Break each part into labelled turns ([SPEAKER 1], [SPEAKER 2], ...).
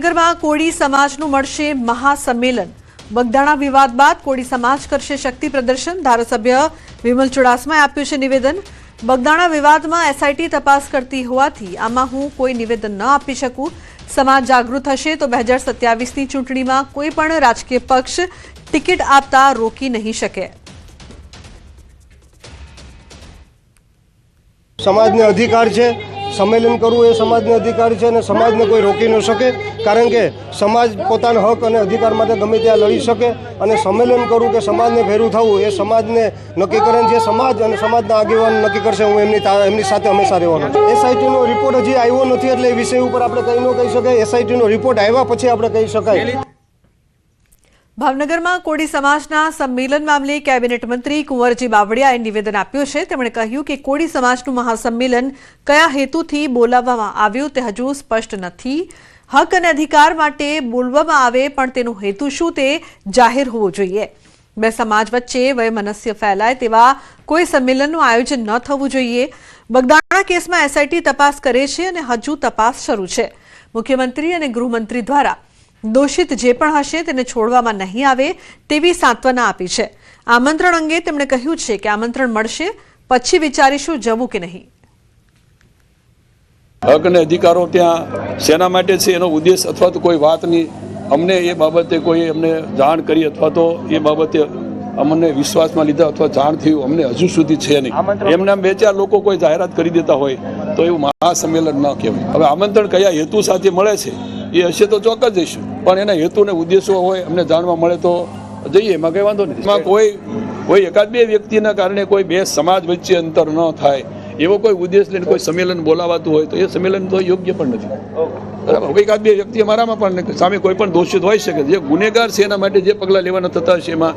[SPEAKER 1] ભાવનગરમાં કોળી સમાજનું મળશે મહાસંમેલન। બગદાણા વિવાદ બાદ કોળી સમાજ કરશે શક્તિ પ્રદર્શન। ધારાસભ્ય વિમલ ચુડાસમાએ આપ્યું છે નિવેદન। બગદાણા વિવાદમાં એસઆઈટી તપાસ કરતી હોવાથી આમાં હું કોઈ નિવેદન ન આપી શકું। સમાજ જાગૃત હશે તો 2027ની ચૂંટણીમાં કોઈ પણ રાજકીય પક્ષ ટિકિટ આપતા રોકી નહીં શકે।
[SPEAKER 2] समाज ने अधिकार है, सम्मेलन करવું એ સમાજનો અધિકાર છે અને સમાજને કોઈ રોકી ન શકે, કારણ કે સમાજ પોતાના હક અને અધિકાર માટે ગમે ત્યાં લડી શકે અને સંમેલન કરવું કે સમાજને ભેરું થવું એ સમાજને નક્કી કરે છે। સમાજ અને સમાજના આગેવાન નક્કી કરશે। હું એમની સાથે હંમેશા રહેવાનો છું। એસઆઈટીનો રિપોર્ટ હજી આવ્યો નથી એટલે એ વિષય ઉપર આપણે કંઈ ન કહી શકાય। એસઆઈટીનો રિપોર્ટ આવ્યા પછી આપણે કહી શકાય।
[SPEAKER 1] ભાવનગરમાં કોળી સમાજના સંમેલન મામલે કેબિનેટ મંત્રી કુંવરજી બાવળિયાએ નિવેદન આપ્યું છે। તેમણે કહ્યું કે કોળી સમાજનું મહાસંમેલન કયા હેતુથી બોલાવવામાં આવ્યું તે હજુ સ્પષ્ટ નથી। હક અને અધિકાર માટે બોલવામાં આવે પણ તેનો હેતુ શું તે જાહેર હોવો જોઈએ। બે સમાજ વચ્ચે વયમનસ્ય ફેલાય તેવા કોઈ સંમેલનનું આયોજન ન થવું જોઈએ। બગદાણા કેસમાં એસઆઈટી તપાસ કરે છે અને હજુ તપાસ શરૂ છે। મુખ્યમંત્રી અને ગૃહમંત્રી દ્વારા દોષિત જે પણ હશે તેને છોડવામાં નહીં આવે તેવી સાંત્વના આપી છે। આમંત્રણ અંગે તેમણે કહ્યું છે કે આમંત્રણ મળશે પછી વિચારીશું જવું કે નહીં।
[SPEAKER 3] હક અને અધિકારો ત્યાં શેના માટે છે એનો ઉદ્દેશ અથવા તો કોઈ વાત નહીં, અમને એ બાબતે કોઈ અમને જાણ કરી અથવા તો એ બાબતે અમને વિશ્વાસમાં લીધા અથવા જાણ થયું અમને હજુ સુધી છે નહીં। એમના બે ચાર લોકો કોઈ જાહેરાત કરી દેતા હોય તો એવું મહાસંમેલન ન કહેવાય। હવે આમંત્રણ કયા હેતુ સાથે મળે છે એ હશે તો ચોક્કસ જઈશું, પણ એના હેતુ ને ઉદ્દેશો હોય અમને જાણવા મળે તો જઈએ, એમાં કઈ વાંધો નથી। એમાં કોઈ એકાદ બે વ્યક્તિના કારણે કોઈ બે સમાજ વચ્ચે અંતર ન થાય એવો કોઈ ઉદ્દેશ લઈને કોઈ સંમેલન બોલાવાતું હોય તો એ સંમેલન તો યોગ્ય પણ નથી, બરાબર। એકાદ બે વ્યક્તિ અમારામાં પણ સામે કોઈ પણ દોષિત હોઈ શકે, જે ગુનેગાર છે એના માટે જે પગલાં લેવાના થતા હશે એમાં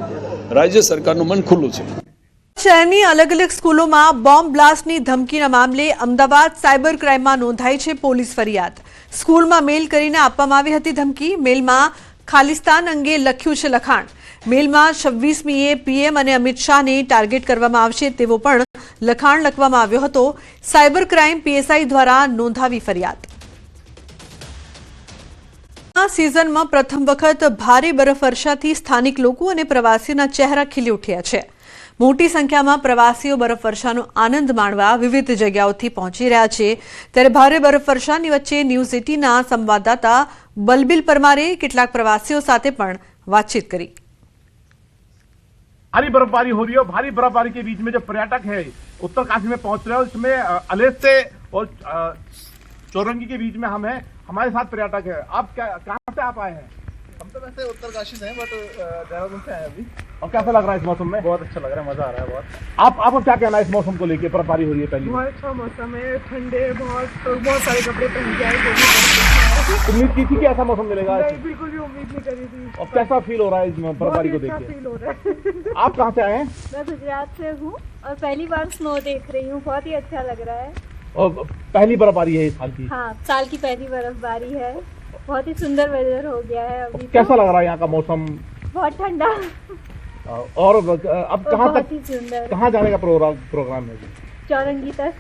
[SPEAKER 3] રાજ્ય સરકારનું મન ખુલ્લું છે।
[SPEAKER 1] શહેરની અલગ અલગ સ્કૂલોમાં બોમ્બ બ્લાસ્ટની ધમકીના મામલે અમદાવાદ સાયબર ક્રાઇમમાં નોંધાઈ છે પોલીસ ફરિયાદ। સ્કૂલમાં મેલ કરીને આપવામાં આવી હતી ધમકી। મેલમાં ખાલિસ્તાન અંગે લખ્યું છે લખાણ। મેલમાં 26મીએ પીએમ અને અમિત શાહને ટાર્ગેટ કરવામાં આવશે તેવો પણ લખાણ લખવામાં આવ્યો હતો। સાયબર ક્રાઇમ પીએસઆઈ દ્વારા નોંધાવી ફરિયાદ। આ સિઝનમાં પ્રથમ વખત ભારે બરફવર્ષાથી સ્થાનિક લોકો અને પ્રવાસીઓના ચહેરા ખીલી ઉઠ્યા છે। મોટી સંખ્યામાં પ્રવાસીઓ બરફવર્ષાનો આનંદ માણવા વિવિધ જગ્યાઓથી પહોંચી રહ્યા છે। ત્યારે ભારે બરફવર્ષાની વચ્ચે ન્યૂઝ 18ના સંવાદદાતા બલબીલ પરમારે કેટલાક પ્રવાસીઓ સાથે પણ વાતચીત કરી।
[SPEAKER 4] भारी बर्फबारी हो रही है और भारी बर्फबारी के बीच में जो पर्यटक है उत्तरकाशी में पहुंच रहे हैं, उसमें अलेस से और चौरंगी के बीच में हम हैं। हमारे साथ पर्यटक है। आप कहाँ से आप आए हैं?
[SPEAKER 5] हम तो वैसे उत्तरकाशी से हैं बट देहरादून से आए अभी।
[SPEAKER 4] और कैसा लग रहा है इस मौसम में?
[SPEAKER 5] बहुत अच्छा लग रहा है, मजा आ रहा है बहुत।
[SPEAKER 4] आपको क्या कहना है इस मौसम को लेके? बर्फबारी हो रही है पहली,
[SPEAKER 6] बहुत अच्छा मौसम है, ठंडे बहुत सारे कपड़े पहन के आए।
[SPEAKER 4] उम्मीद की थी कि ऐसा मौसम मिलेगा?
[SPEAKER 6] नहीं, बिल्कुल भी उम्मीद नहीं करी थी।
[SPEAKER 4] और कैसा फील हो रहा है इस बर्फबारी को देख के?
[SPEAKER 6] फील हो रहा है।
[SPEAKER 4] आप कहाँ से आए हैं?
[SPEAKER 6] मैं गुजरात से हूँ और पहली बार स्नो देख रही हूँ। बहुत ही अच्छा लग रहा है।
[SPEAKER 4] और पहली बर्फबारी है इस साल की?
[SPEAKER 6] हाँ, साल की पहली बर्फबारी है। बहुत ही सुंदर वेदर हो गया है अभी।
[SPEAKER 4] कैसा लग रहा है यहाँ का मौसम?
[SPEAKER 6] बहुत ठंडा
[SPEAKER 4] और अब कहाँ तक,
[SPEAKER 6] बहुत ही सुंदर।
[SPEAKER 4] कहाँ जाने का प्रोग्राम है?
[SPEAKER 6] चौरंगी तक।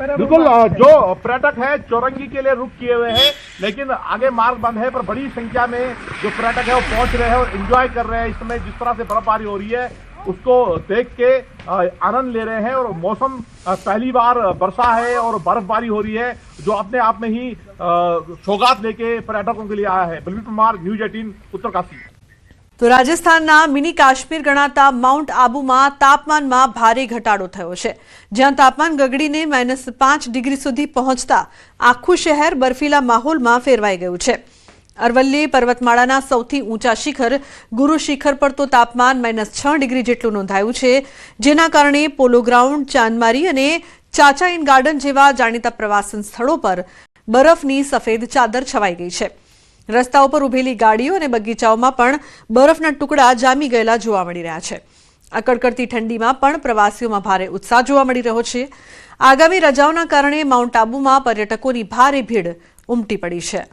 [SPEAKER 4] बिल्कुल, जो पर्यटक है चौरंगी के लिए रुक किए हुए हैं, लेकिन आगे मार्ग बंद है, पर बड़ी संख्या में जो पर्यटक है वो पहुंच रहे हैं और एंजॉय कर रहे हैं। इस समय जिस तरह से बर्फबारी हो रही है उसको देख के आनंद ले रहे हैं। और मौसम पहली बार वर्षा है और बर्फबारी हो रही है, जो अपने आप में ही सौगात लेके पर्यटकों के लिए आया है। बलबीर परमार, न्यूज़ 18 उत्तरकाशी।
[SPEAKER 1] તો રાજસ્થાનના મિની કાશ્મીર ગણાતા માઉન્ટ આબુમાં તાપમાનમાં ભારે ઘટાડો થયો છે, જ્યાં તાપમાન ગગડીને -5 ડિગ્રી સુધી પહોંચતા આખું શહેર બર્ફીલા માહોલમાં ફેરવાઈ ગયું છે। અરવલ્લી પર્વતમાળાના સૌથી ઊંચા શિખર ગુરુ શિખર પર તો તાપમાન -6 ડિગ્રી જેટલું નોંધાયું છે, જેના કારણે પોલો ગ્રાઉન્ડ, ચાંદમારી અને ચાચા ઇન ગાર્ડન જેવા જાણીતા પ્રવાસન સ્થળો પર બરફની સફેદ ચાદર છવાઈ ગઈ છે। રસ્તાઓ પર ઉભેલી ગાડીઓ અને બગીચાઓમાં પણ બરફના ટુકડા જામી ગયેલા જોવા મળી રહ્યા છે। આ કડકડતી ઠંડીમાં પણ પ્રવાસીઓમાં ભારે ઉત્સાહ જોવા મળી રહ્યો છે। આગામી રજાઓના કારણે માઉન્ટ આબુમાં पर्यटकोની ભારે ભીડ ઉમટી પડી છે।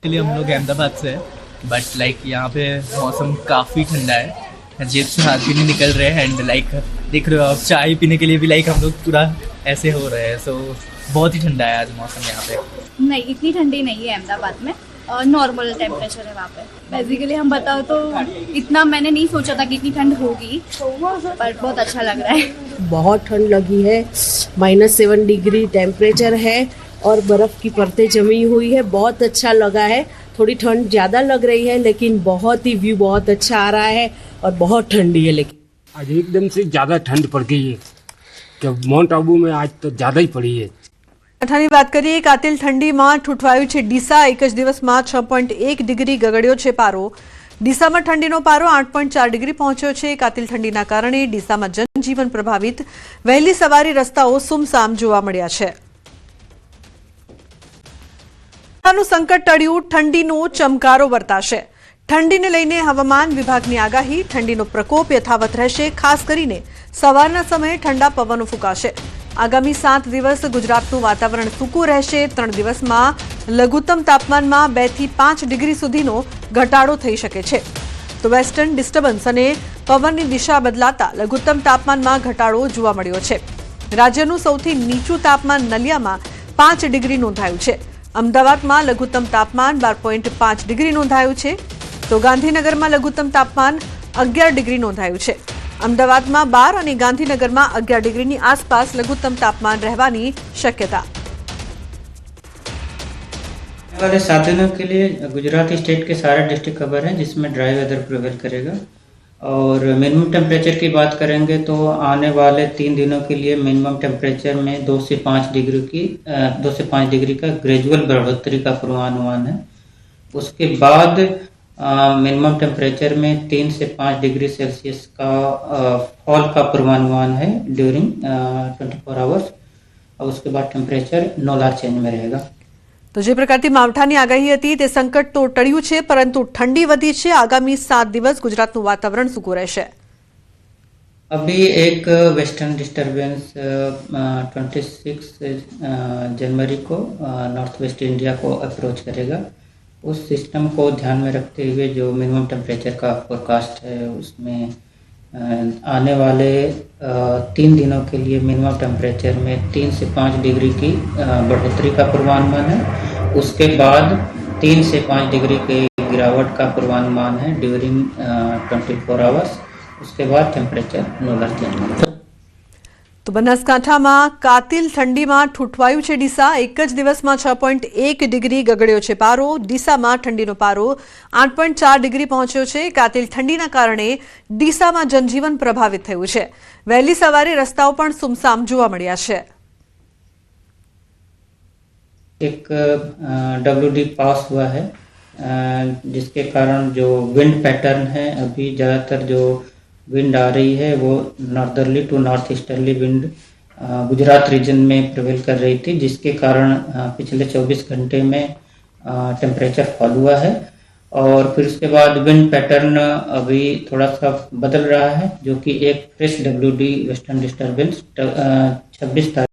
[SPEAKER 7] हम लोग अहमदाबाद से हैं, बट लाइक यहाँ पे मौसम काफ़ी ठंडा है, जेब से हाथ भी नहीं निकल रहे हैं। एंड लाइक देख रहे हो आप, चाय पीने के लिए भी लाइक हम लोग पूरा ऐसे हो रहे हैं। सो बहुत ही ठंडा है आज मौसम यहाँ पे।
[SPEAKER 6] नहीं, इतनी ठंडी नहीं है अहमदाबाद में, और नॉर्मल टेम्परेचर है वहाँ पे। बेसिकली हम बताओ तो इतना मैंने नहीं सोचा था कि इतनी ठंड होगी, पर बहुत अच्छा लग रहा है।
[SPEAKER 8] बहुत ठंड लगी है, -7 डिग्री टेम्परेचर है और बर्फ़ की परतें जमी हुई है। बहुत अच्छा लगा है। थोड़ी ठंड ज़्यादा लग रही है, लेकिन बहुत ही व्यू बहुत अच्छा आ रहा है और बहुत ठंडी है। लेकिन
[SPEAKER 9] आज एकदम से ज़्यादा ठंड पड़ गई है कि माउंट आबू में आज तो ज़्यादा ही पड़ी है।
[SPEAKER 1] ઠંડીની વાત કરીએ, કાતિલ ઠંડીમાં ઠૂંઠવાયું છે ડીસા। એક જ દિવસમાં 6.1 ડિગ્રી ગગડ્યો છે પારો। ડીસામાં ઠંડીનો પારો 8.4 ડિગ્રી પહોંચ્યો છે। કાતિલ ઠંડીના કારણે ડીસામાં જનજીવન પ્રભાવિત। વહેલી સવારે રસ્તાઓ સુમસામ જોવા મળ્યા છે। નું સંકટ ટળ્યું, ઠંડીનો ચમકારો વર્તાશે। ઠંડીને લઈને હવામાન વિભાગની આગાહી। ઠંડીનો પ્રકોપ યથાવત રહેશે। ખાસ કરીને સવારના સમયે ઠંડા પવનો ફૂંકાશે। આગામી 7 દિવસ ગુજરાતનું વાતાવરણ સૂકું રહેશે। 3 દિવસમાં લઘુત્તમ તાપમાનમાં 2 થી 5 ડિગ્રી સુધીનો ઘટાડો થઈ શકે છે। તો વેસ્ટર્ન ડિસ્ટર્બન્સ અને પવનની દિશા બદલાતા લઘુત્તમ તાપમાનમાં ઘટાડો જોવા મળ્યો છે। રાજ્યનું સૌથી નીચું તાપમાન નલિયામાં 5 ડિગ્રી નોંધાયું છે। અમદાવાદમાં લઘુત્તમ તાપમાન 12.5 ડિગ્રી નોંધાયું છે। તો ગાંધીનગરમાં લઘુત્તમ તાપમાન 11 ડિગ્રી નોંધાયું છે। અમદાવાદમાં 12 અને ગાંધીનગરમાં 11 ડિગ્રીની આસપાસ લઘુત્તમ તાપમાન રહેવાની શક્યતા।
[SPEAKER 10] आने वाले 7 दिनों के लिए गुजरात स्टेट के सारे डिस्ट्रिक्ट कवर हैं, जिसमें ड्राई वेदर प्रिवेल करेगा। और मिनिमम टेम्परेचर की बात करेंगे तो आने वाले 3 दिनों के लिए मिनिमम टेम्परेचर में 2 से 5 डिग्री का ग्रेजुअल बढ़ोतरी का पूर्वानुमान है। उसके बाद मिनिमम टेम्परेचर में 3 से 5 डिग्री सेल्सियस का फॉल का पूर्वानुमान है ड्यूरिंग 24 आवर्स। और उसके बाद टेम्परेचर नो लार्ज चेंज में रहेगा।
[SPEAKER 1] તો જે પ્રકારની માવઠાની આગાહી હતી તે સંકટ તો ટળ્યું છે, પરંતુ ઠંડી વધી છે। આગામી 7 દિવસ ગુજરાતનું વાતાવરણ સૂકું રહેશે।
[SPEAKER 10] अभी एक वेस्टर्न डिस्टर्बेंस 26 जनवरी को नॉर्थ वेस्ट इंडिया को अप्रोच करेगा। उस सिस्टम को ध्यान में रखते हुए जो मिनिमम टेम्परेचर का फोरकास्ट है, उसमें आने वाले 3 दिनों के लिए मिनिमम टेम्परेचर में 3 से 5 डिग्री की बढ़ोतरी का पूर्वानुमान है। उसके बाद 3 से 5 डिग्री की गिरावट का पूर्वानुमान है ड्यूरिंग 24 आवर्स। उसके बाद टेम्परेचर नो लार्ज चेंज।
[SPEAKER 1] તો બનાસકાંઠામાં કાતિલ ઠંડીમાં ઠૂંઠવાયું છે ડીસા। એક જ દિવસમાં 6.1 ડિગ્રી ગગડ્યો છે પારો। ડીસામાં ઠંડીનો પારો 8.4 ડિગ્રી પહોંચ્યો છે। કાતિલ ઠંડીના કારણે ડીસામાં જનજીવન પ્રભાવિત થયું છે। વહેલી સવારે રસ્તાઓ પણ સુમસામ જોવા મળ્યા છે।
[SPEAKER 10] एक WD पास हुआ है, जिसके कारण जो विंड पैटर्न है, अभी ज़्यादातर जो विंड आ रही है वो northerly to north easterly wind Gujarat region में प्रिवेल कर रही थी, जिसके कारण पिछले 24 घंटे में टेम्परेचर फॉल हुआ है। और फिर उसके बाद विंड पैटर्न अभी थोड़ा सा बदल रहा है, जो कि एक फ्रेश WD वेस्टर्न डिस्टर्बेंस 26 तारीख